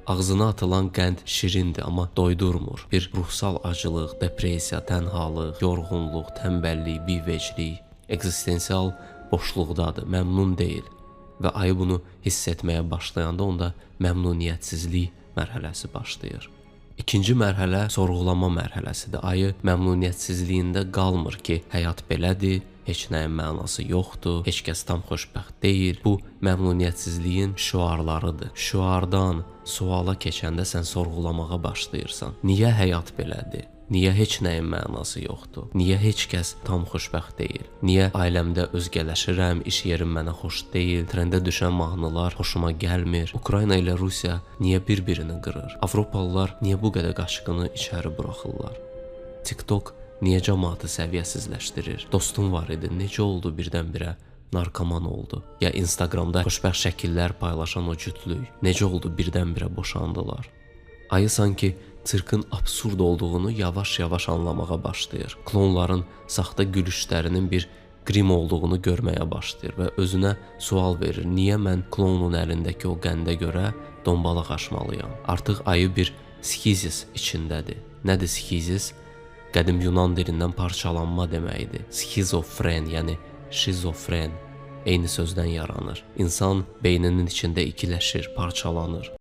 Ağzına atılan qənd şirindir, amma doydurmur. Bir ruhsal acılıq, depressiya, tənhalıq, yorğunluq, tənbəllik, biveclik, ekzistensial boşluqdadır, məmnun deyil. Və ayı bunu hiss etməyə başlayanda onda məmnuniyyətsizlik mərhələsi başlayır. İkinci mərhələ sorğulama mərhələsidir. Ayı məmnuniyyətsizliyində qalmır ki, həyat belədir, heç nəyin mənası yoxdur, heç kəs tam xoşbəxt deyil. Bu məmnuniyyətsizliyin şüarlarıdır. Şüardan suala keçəndə sən sorğulamağa başlayırsan. Niyə həyat belədir? Niyə heç nəyin mənası yoxdur? Niyə heç kəs tam xoşbəxt deyil? Niyə ailəmdə özgələşirəm, iş yerim mənə xoş deyil, trendə düşən mahnılar xoşuma gəlmir? Ukrayna ilə Rusiya niyə bir-birini qırır? Avropalılar niyə bu qədər qaçqını içəri buraxırlar? TikTok niyə cəmaatı səviyyəsizləşdirir? Dostum var idi, necə oldu birdən-birə narkoman oldu? Ya Instagramda xoşbəxt şəkillər paylaşan o cütlük necə oldu birdən-birə boşandılar? Ayı sanki sirkin absurd olduğunu yavaş-yavaş anlamağa başlayır. Klonların saxta gülüşlərinin bir qrim olduğunu görməyə başlayır və özünə sual verir. Niyə mən klonun əlindəki o qəndə görə dombalaq açmalıyam? Artıq ayı bir skizis içindədir. Nədir skizis? Qədim Yunan dilindən parçalanma deməkdir. Skizofren, yəni şizofren eyni sözdən yaranır. İnsan beyninin içində ikiləşir, parçalanır.